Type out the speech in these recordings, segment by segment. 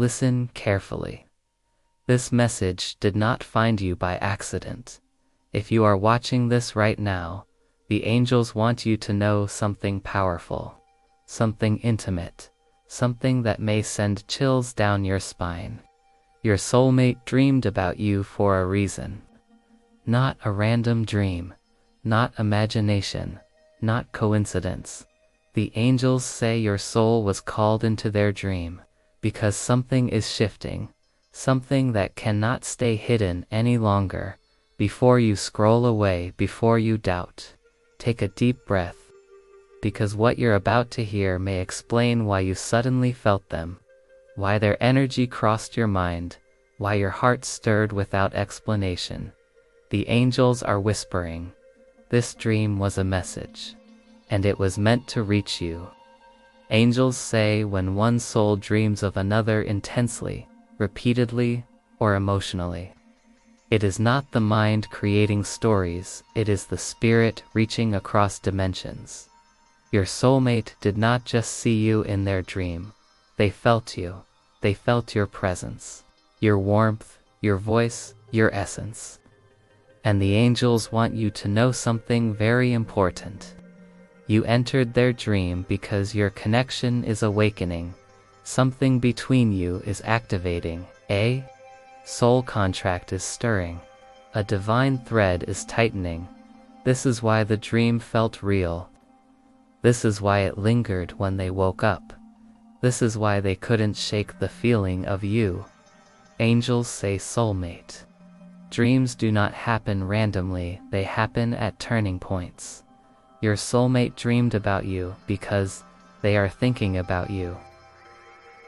Listen carefully. This message did not find you by accident. If you are watching this right now, the angels want you to know something powerful, something intimate, something that may send chills down your spine. Your soulmate dreamed about you for a reason. Not a random dream, not imagination, not coincidence. The angels say your soul was called into their dream because something is shifting, something that cannot stay hidden any longer. Before you scroll away, before you doubt, take a deep breath, because what you're about to hear may explain why you suddenly felt them, why their energy crossed your mind, why your heart stirred without explanation. The angels are whispering, this dream was a message, and it was meant to reach you. Angels say when one soul dreams of another intensely, repeatedly, or emotionally, it is not the mind creating stories, it is the spirit reaching across dimensions. Your soulmate did not just see you in their dream. They felt you. They felt your presence, your warmth, your voice, your essence. And the angels want you to know something very important. You entered their dream because your connection is awakening. Something between you is activating. A soul contract is stirring. A divine thread is tightening. This is why the dream felt real. This is why it lingered when they woke up. This is why they couldn't shake the feeling of you. Angels say soulmate. Dreams do not happen randomly, they happen at turning points. Your soulmate dreamed about you because they are thinking about you.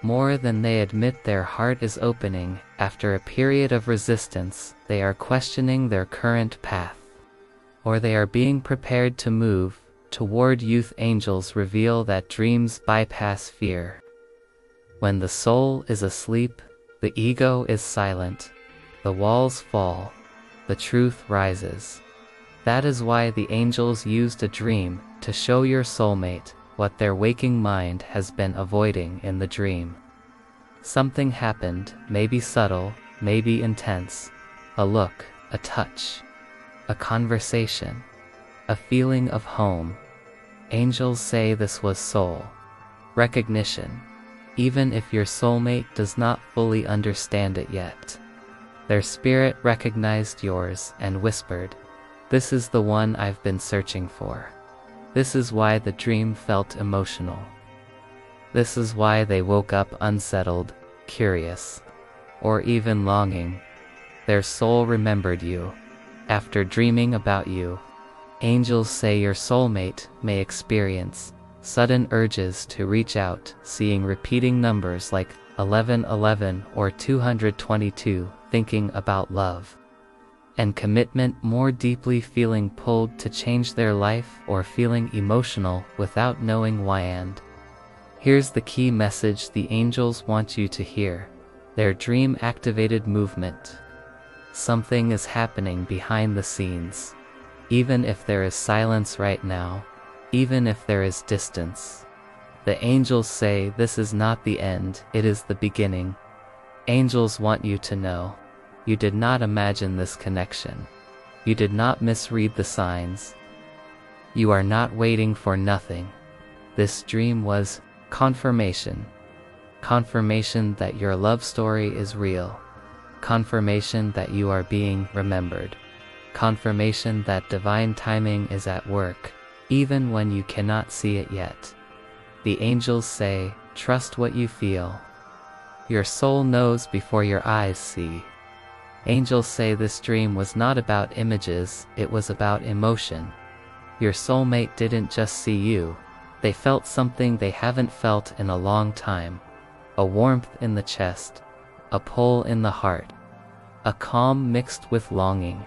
More than they admit, their heart is opening. After a period of resistance, they are questioning their current path. Or they are being prepared to move toward youth. Angels reveal that dreams bypass fear. When the soul is asleep, the ego is silent, the walls fall, the truth rises. That is why the angels used a dream to show your soulmate what their waking mind has been avoiding in the dream. Something happened, maybe subtle, maybe intense. A look, a touch, a conversation, a feeling of home. Angels say this was soul recognition, even if your soulmate does not fully understand it yet. Their spirit recognized yours and whispered, "This is the one I've been searching for." This is why the dream felt emotional. This is why they woke up unsettled, curious, or even longing. Their soul remembered you. After dreaming about you, angels say your soulmate may experience sudden urges to reach out, seeing repeating numbers like 1111 or 222, thinking about love and commitment more deeply, feeling pulled to change their life, or feeling emotional without knowing why. And here's the key message the angels want you to hear. Their dream activated movement. Something is happening behind the scenes. Even if there is silence right now, even if there is distance, the angels say this is not the end, it is the beginning. Angels want you to know. You did not imagine this connection. You did not misread the signs. You are not waiting for nothing. This dream was confirmation. Confirmation that your love story is real. Confirmation that you are being remembered. Confirmation that divine timing is at work, even when you cannot see it yet. The angels say, trust what you feel. Your soul knows before your eyes see. Angels say this dream was not about images, it was about emotion. Your soulmate didn't just see you, they felt something they haven't felt in a long time. A warmth in the chest, a pull in the heart, a calm mixed with longing.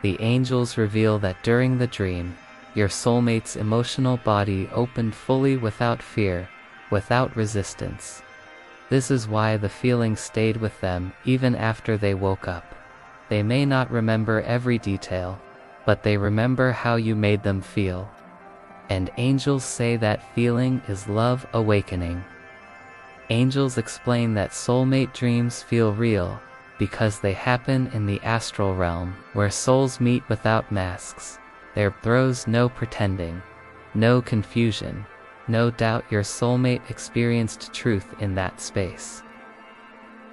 The angels reveal that during the dream, your soulmate's emotional body opened fully, without fear, without resistance. This is why the feeling stayed with them even after they woke up. They may not remember every detail, but they remember how you made them feel. And angels say that feeling is love awakening. Angels explain that soulmate dreams feel real because they happen in the astral realm, where souls meet without masks. There throws no pretending, no confusion, no doubt. Your soulmate experienced truth in that space.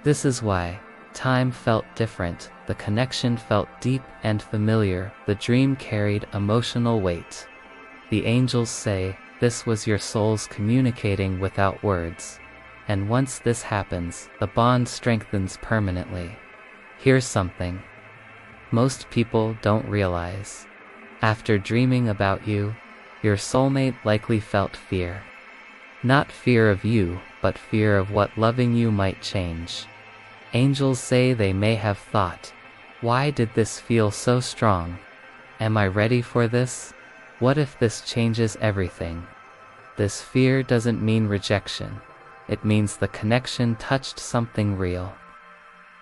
This is why time felt different, the connection felt deep and familiar, the dream carried emotional weight. The angels say this was your souls communicating without words. And once this happens, the bond strengthens permanently. Here's something most people don't realize. After dreaming about you, your soulmate likely felt fear. Not fear of you, but fear of what loving you might change. Angels say they may have thought, why did this feel so strong? Am I ready for this? What if this changes everything? This fear doesn't mean rejection. It means the connection touched something real.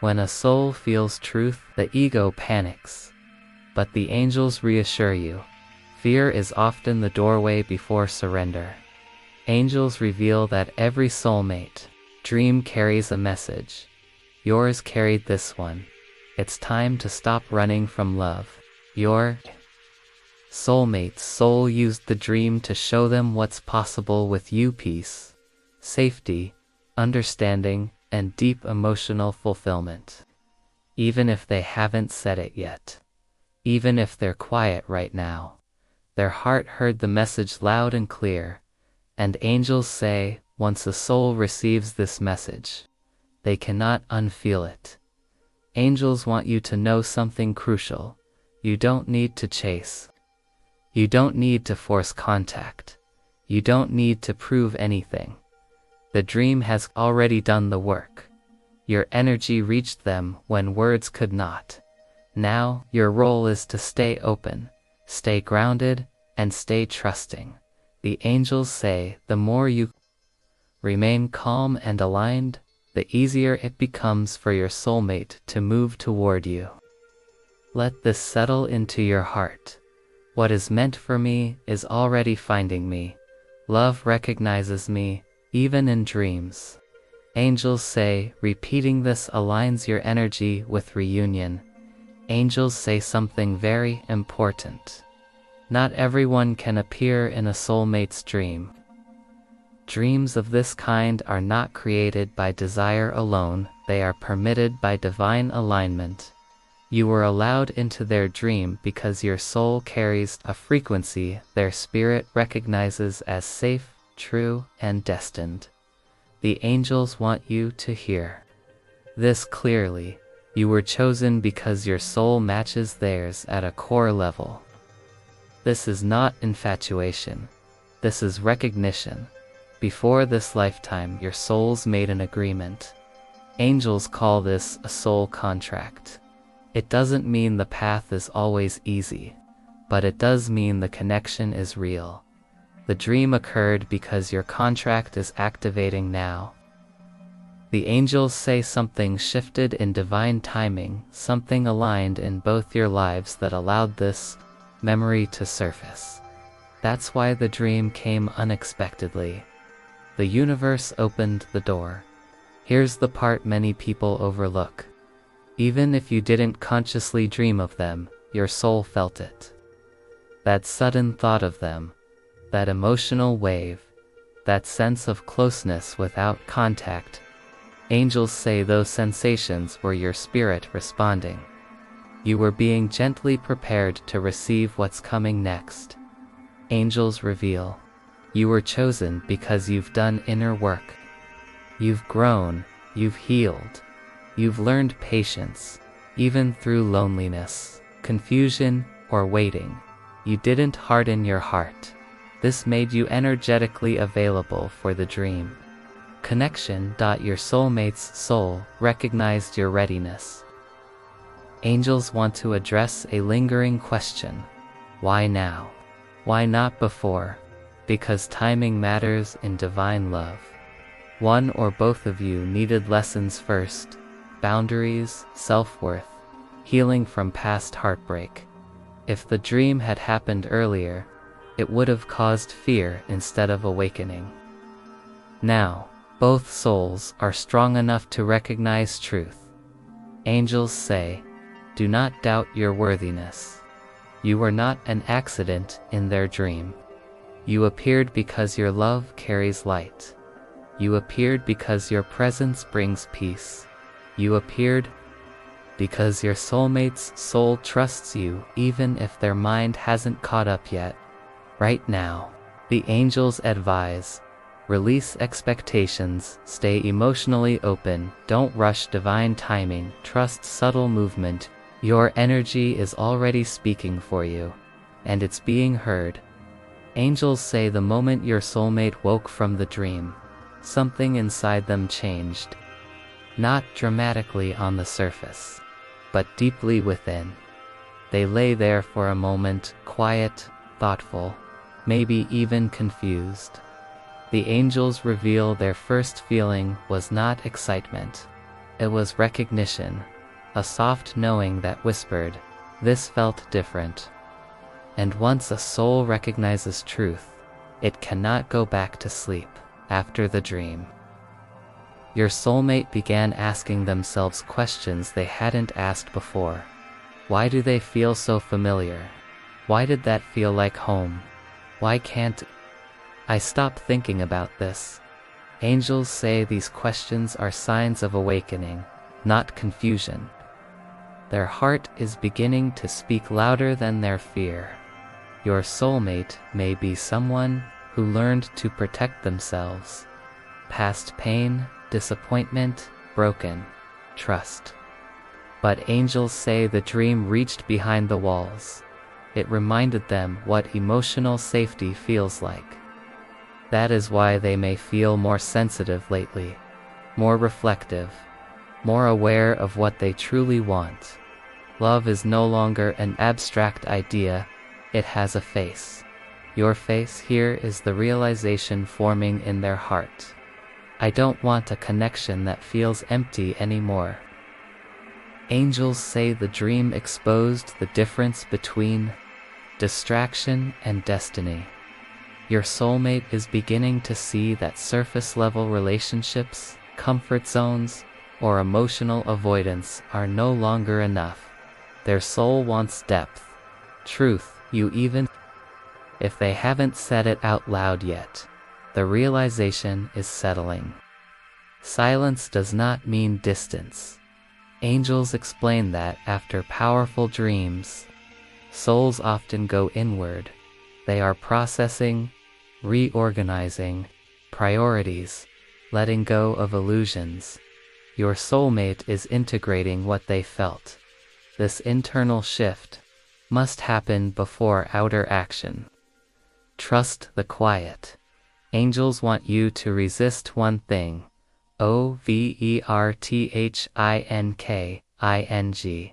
When a soul feels truth, the ego panics. But the angels reassure you. Fear is often the doorway before surrender. Angels reveal that every soulmate dream carries a message. Yours carried this one. It's time to stop running from love. Your soulmate's soul used the dream to show them what's possible with you: peace, safety, understanding, and deep emotional fulfillment. Even if they haven't said it yet, even if they're quiet right now, their heart heard the message loud and clear. And angels say, once a soul receives this message, they cannot unfeel it. Angels want you to know something crucial. You don't need to chase. You don't need to force contact. You don't need to prove anything. The dream has already done the work. Your energy reached them when words could not. Now, your role is to stay open, stay grounded, and stay trusting. The angels say the more you remain calm and aligned, the easier it becomes for your soulmate to move toward you. Let this settle into your heart. What is meant for me is already finding me. Love recognizes me, even in dreams. Angels say repeating this aligns your energy with reunion. Angels say something very important. Not everyone can appear in a soulmate's dream. Dreams of this kind are not created by desire alone, they are permitted by divine alignment. You were allowed into their dream because your soul carries a frequency their spirit recognizes as safe, true, and destined. The angels want you to hear this clearly. You were chosen because your soul matches theirs at a core level. This is not infatuation. This is recognition. Before this lifetime, your souls made an agreement. Angels call this a soul contract. It doesn't mean the path is always easy, but it does mean the connection is real. The dream occurred because your contract is activating now. The angels say something shifted in divine timing, something aligned in both your lives that allowed this memory to surface. That's why the dream came unexpectedly. The universe opened the door. Here's the part many people overlook. Even if you didn't consciously dream of them, your soul felt it. That sudden thought of them, that emotional wave, that sense of closeness without contact. Angels say those sensations were your spirit responding. You were being gently prepared to receive what's coming next. Angels reveal, you were chosen because you've done inner work. You've grown, you've healed, you've learned patience, even through loneliness, confusion, or waiting. You didn't harden your heart. This made you energetically available for the dream. Connection. Your soulmate's soul recognized your readiness. Angels want to address a lingering question. Why now? Why not before? Because timing matters in divine love. One or both of you needed lessons first: boundaries, self-worth, healing from past heartbreak. If the dream had happened earlier, it would have caused fear instead of awakening. Now, Both souls are strong enough to recognize truth. Angels say, do not doubt your worthiness. You were not an accident in their dream. You appeared because your love carries light. You appeared because your presence brings peace. You appeared because your soulmate's soul trusts you even if their mind hasn't caught up yet. Right now, the angels advise, release expectations, stay emotionally open, don't rush divine timing, trust subtle movement. Your energy is already speaking for you, and it's being heard. Angels say the moment your soulmate woke from the dream, something inside them changed. Not dramatically on the surface, but deeply within. They lay there for a moment, quiet, thoughtful, maybe even confused. The angels reveal their first feeling was not excitement. It was recognition, a soft knowing that whispered, this felt different. And once a soul recognizes truth, it cannot go back to sleep after the dream. Your soulmate began asking themselves questions they hadn't asked before. Why do they feel so familiar? Why did that feel like home? Why can't I stop thinking about this? Angels say these questions are signs of awakening, not confusion. Their heart is beginning to speak louder than their fear. Your soulmate may be someone who learned to protect themselves. Past pain, disappointment, broken trust. But angels say the dream reached behind the walls. It reminded them what emotional safety feels like. That is why they may feel more sensitive lately, more reflective, more aware of what they truly want. Love is no longer an abstract idea, it has a face. Your face here is the realization forming in their heart. I don't want a connection that feels empty anymore. Angels say the dream exposed the difference between distraction and destiny. Your soulmate is beginning to see that surface-level relationships, comfort zones, or emotional avoidance are no longer enough. Their soul wants depth, truth, even if they haven't said it out loud yet. The realization is settling. Silence does not mean distance. Angels explain that after powerful dreams, souls often go inward. They are processing, reorganizing priorities, letting go of illusions. Your soulmate is integrating what they felt. This internal shift must happen before outer action. Trust the quiet. Angels want you to resist one thing. Overthinking.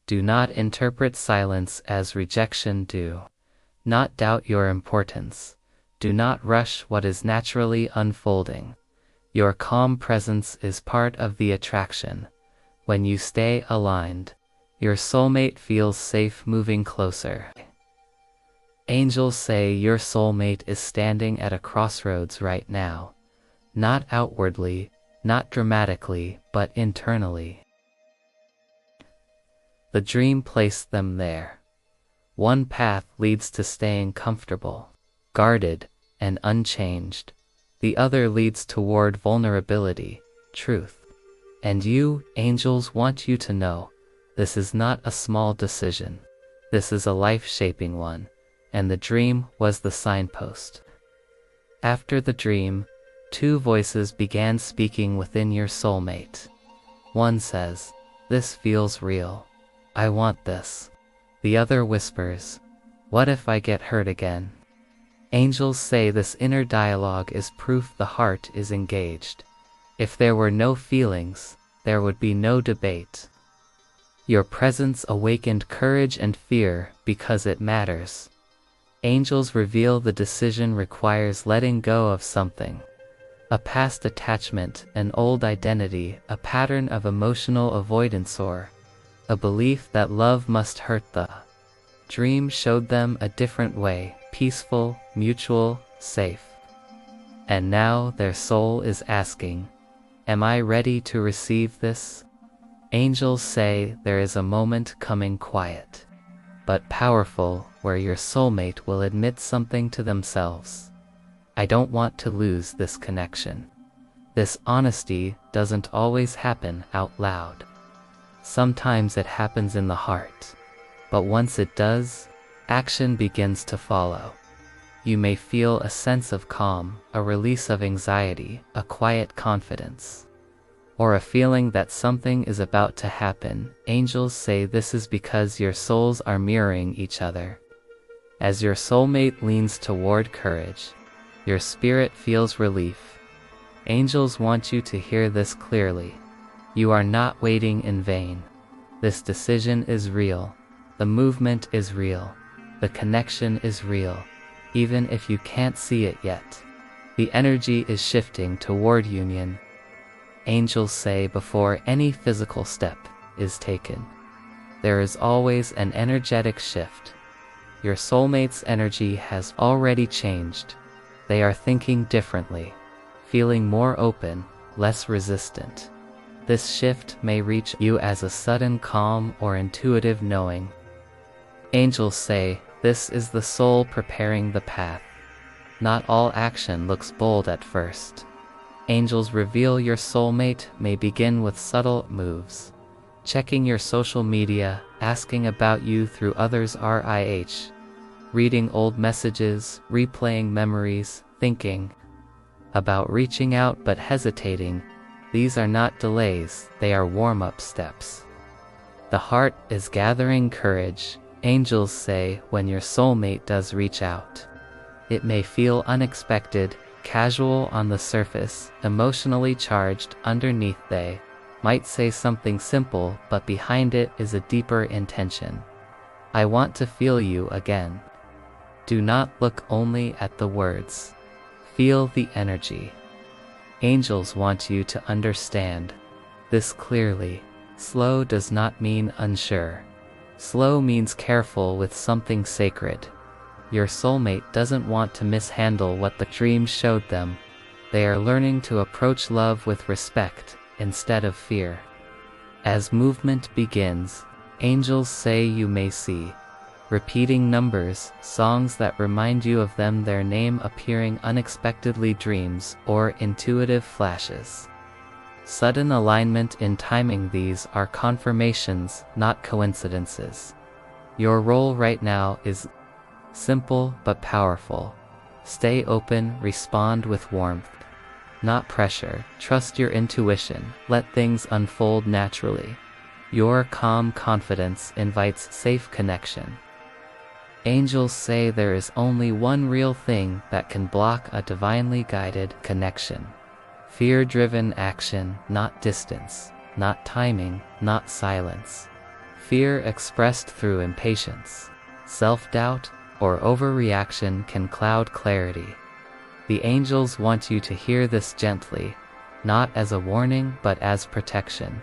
Do not interpret silence as rejection. Do not doubt your importance. Do not rush what is naturally unfolding. Your calm presence is part of the attraction. When you stay aligned, your soulmate feels safe moving closer. Angels say your soulmate is standing at a crossroads right now. Not outwardly, not dramatically, but internally. The dream placed them there. One path leads to staying comfortable, guarded, and unchanged. The other leads toward vulnerability, truth. And you, angels, want you to know, this is not a small decision. This is a life-shaping one, and the dream was the signpost. After the dream, two voices began speaking within your soulmate. One says, this feels real. I want this. The other whispers, what if I get hurt again? Angels say this inner dialogue is proof the heart is engaged. If there were no feelings, there would be no debate. Your presence awakened courage and fear because it matters. Angels reveal the decision requires letting go of something. A past attachment, an old identity, a pattern of emotional avoidance, or a belief that love must hurt. The dream showed them a different way, peaceful, mutual, safe. And now their soul is asking, am I ready to receive this? Angels say there is a moment coming, quiet, but powerful, where your soulmate will admit something to themselves. I don't want to lose this connection. This honesty doesn't always happen out loud. Sometimes it happens in the heart. But once it does, action begins to follow. You may feel a sense of calm, a release of anxiety, a quiet confidence, or a feeling that something is about to happen. Angels say this is because your souls are mirroring each other. As your soulmate leans toward courage, your spirit feels relief. Angels want you to hear this clearly. You are not waiting in vain. This decision is real. The movement is real. The connection is real. Even if you can't see it yet, the energy is shifting toward union. Angels say before any physical step is taken, there is always an energetic shift. Your soulmate's energy has already changed. They are thinking differently, feeling more open, less resistant. This shift may reach you as a sudden calm or intuitive knowing. Angels say this is the soul preparing the path. Not all action looks bold at first. Angels reveal your soulmate may begin with subtle moves. Checking your social media, asking about you through others' reading old messages, replaying memories, thinking about reaching out but hesitating. These are not delays, they are warm-up steps. The heart is gathering courage. Angels say when your soulmate does reach out, it may feel unexpected, casual on the surface, emotionally charged underneath. They might say something simple, but behind it is a deeper intention. I want to feel you again. Do not look only at the words. Feel the energy. Angels want you to understand this clearly. Slow does not mean unsure. Slow means careful with something sacred. Your soulmate doesn't want to mishandle what the dream showed them. They are learning to approach love with respect instead of fear. As movement begins, angels say you may see repeating numbers, songs that remind you of them, their name appearing unexpectedly, dreams or intuitive flashes. Sudden alignment in timing. These are confirmations, not coincidences. Your role right now is simple but powerful. Stay open, respond with warmth, not pressure. Trust your intuition, let things unfold naturally. Your calm confidence invites safe connection. Angels say there is only one real thing that can block a divinely guided connection. Fear-driven action, not distance, not timing, not silence. Fear expressed through impatience, self-doubt, or overreaction can cloud clarity. The angels want you to hear this gently, not as a warning but as protection.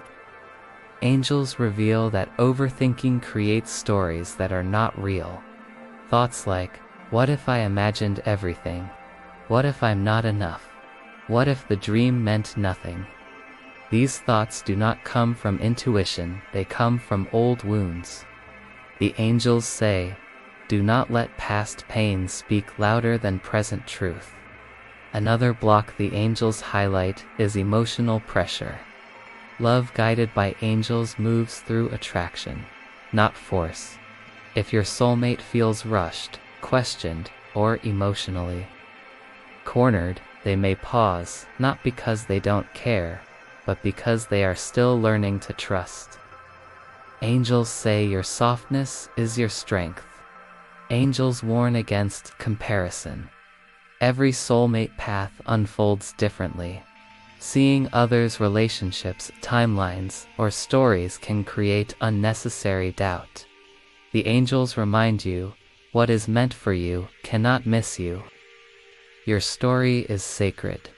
Angels reveal that overthinking creates stories that are not real. Thoughts like, what if I imagined everything? What if I'm not enough? What if the dream meant nothing? These thoughts do not come from intuition, they come from old wounds. The angels say, do not let past pain speak louder than present truth. Another block the angels highlight is emotional pressure. Love guided by angels moves through attraction, not force. If your soulmate feels rushed, questioned, or emotionally cornered, they may pause, not because they don't care, but because they are still learning to trust. Angels say your softness is your strength. Angels warn against comparison. Every soulmate path unfolds differently. Seeing others' relationships, timelines, or stories can create unnecessary doubt. The angels remind you, what is meant for you cannot miss you. Your story is sacred,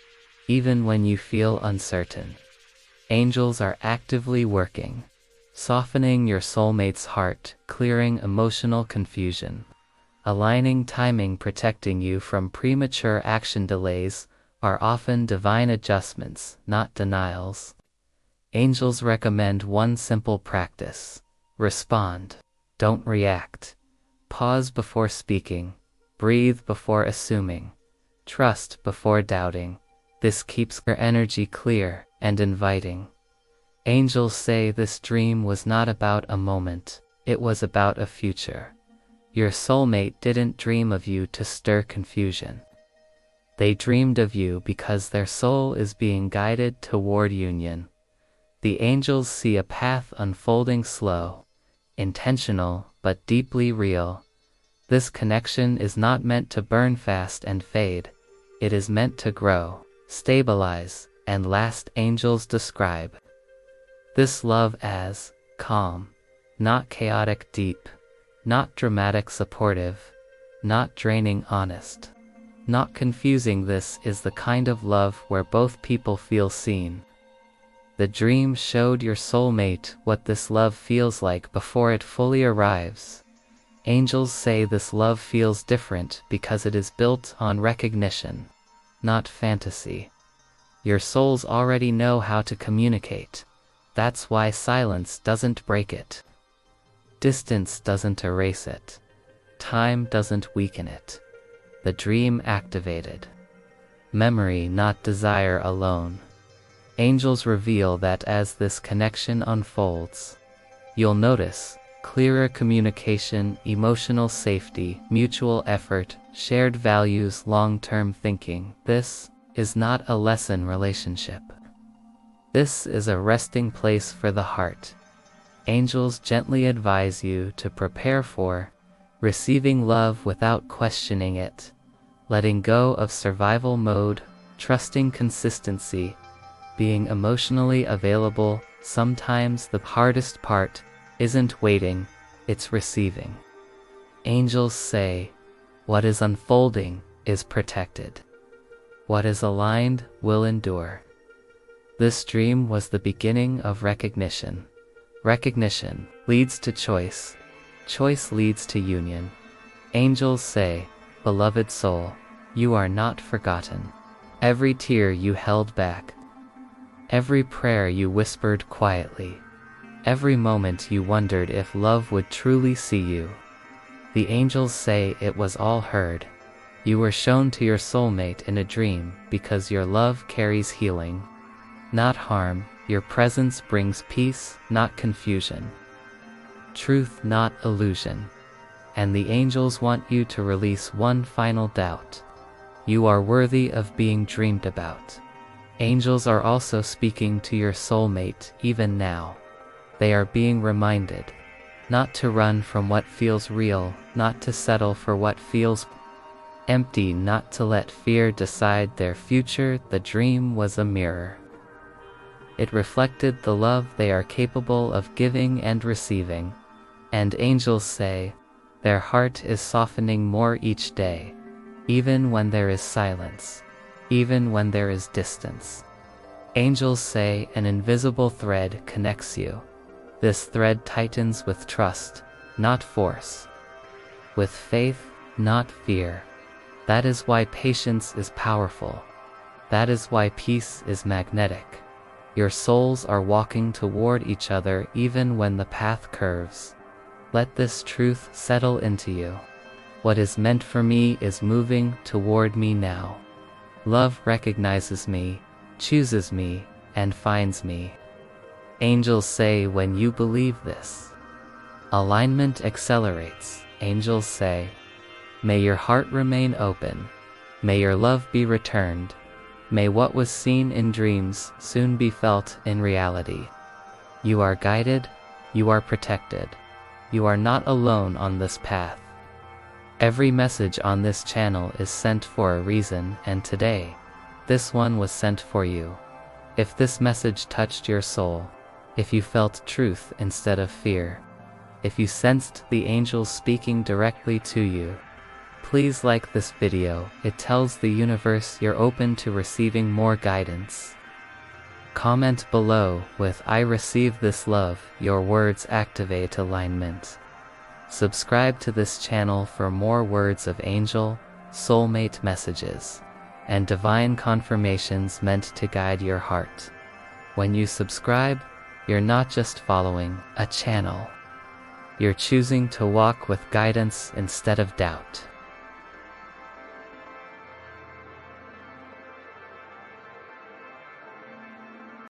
even when you feel uncertain. Angels are actively working, softening your soulmate's heart, clearing emotional confusion, aligning timing, protecting you from premature action delays. are often divine adjustments, not denials. Angels recommend one simple practice. Respond. Don't react. Pause before speaking. Breathe before assuming. Trust before doubting. This keeps your energy clear and inviting. Angels say this dream was not about a moment, it was about a future. Your soulmate didn't dream of you to stir confusion. They dreamed of you because their soul is being guided toward union. The angels see a path unfolding slow, intentional but deeply real. This connection is not meant to burn fast and fade. It is meant to grow, stabilize, and last. Angels describe this love as calm, not chaotic deep, not dramatic supportive, not draining honest, not confusing. This is the kind of love where both people feel seen. The dream showed your soulmate what this love feels like before it fully arrives. Angels say this love feels different because it is built on recognition, not fantasy. Your souls already know how to communicate. That's why silence doesn't break it. Distance doesn't erase it. Time doesn't weaken it. The dream activated. Memory, not desire alone. Angels reveal that as this connection unfolds, you'll notice clearer communication, emotional safety, mutual effort, shared values, long-term thinking. This is not a lesson relationship. This is a resting place for the heart. Angels gently advise you to prepare for receiving love without questioning it, letting go of survival mode, trusting consistency, being emotionally available. Sometimes the hardest part isn't waiting, it's receiving. Angels say, what is unfolding is protected. What is aligned will endure. This dream was the beginning of recognition. Recognition leads to choice. Choice leads to union. Angels say, beloved soul, you are not forgotten. Every tear you held back, every prayer you whispered quietly, every moment you wondered if love would truly see you. The angels say it was all heard. You were shown to your soulmate in a dream because your love carries healing, not harm. Your presence brings peace, not confusion. Truth, not illusion. And the angels want you to release one final doubt. You are worthy of being dreamed about. Angels are also speaking to your soulmate even now. They are being reminded not to run from what feels real, not to settle for what feels empty, not to let fear decide their future. The dream was a mirror. It reflected the love they are capable of giving and receiving. And angels say, their heart is softening more each day, even when there is silence, even when there is distance. Angels say an invisible thread connects you. This thread tightens with trust, not force. With faith, not fear. That is why patience is powerful. That is why peace is magnetic. Your souls are walking toward each other even when the path curves. Let this truth settle into you. What is meant for me is moving toward me now. Love recognizes me, chooses me, and finds me. Angels say when you believe this, alignment accelerates. Angels say, may your heart remain open. May your love be returned. May what was seen in dreams soon be felt in reality. You are guided, you are protected. You are not alone on this path. Every message on this channel is sent for a reason, and today, this one was sent for you. If this message touched your soul, if you felt truth instead of fear, if you sensed the angels speaking directly to you, please like this video. It tells the universe you're open to receiving more guidance. Comment below with I receive this love. Your words activate alignment. Subscribe to this channel for more words of angel, soulmate messages. and divine confirmations meant to guide your heart. When you subscribe, you're not just following a channel. You're choosing to walk with guidance instead of doubt.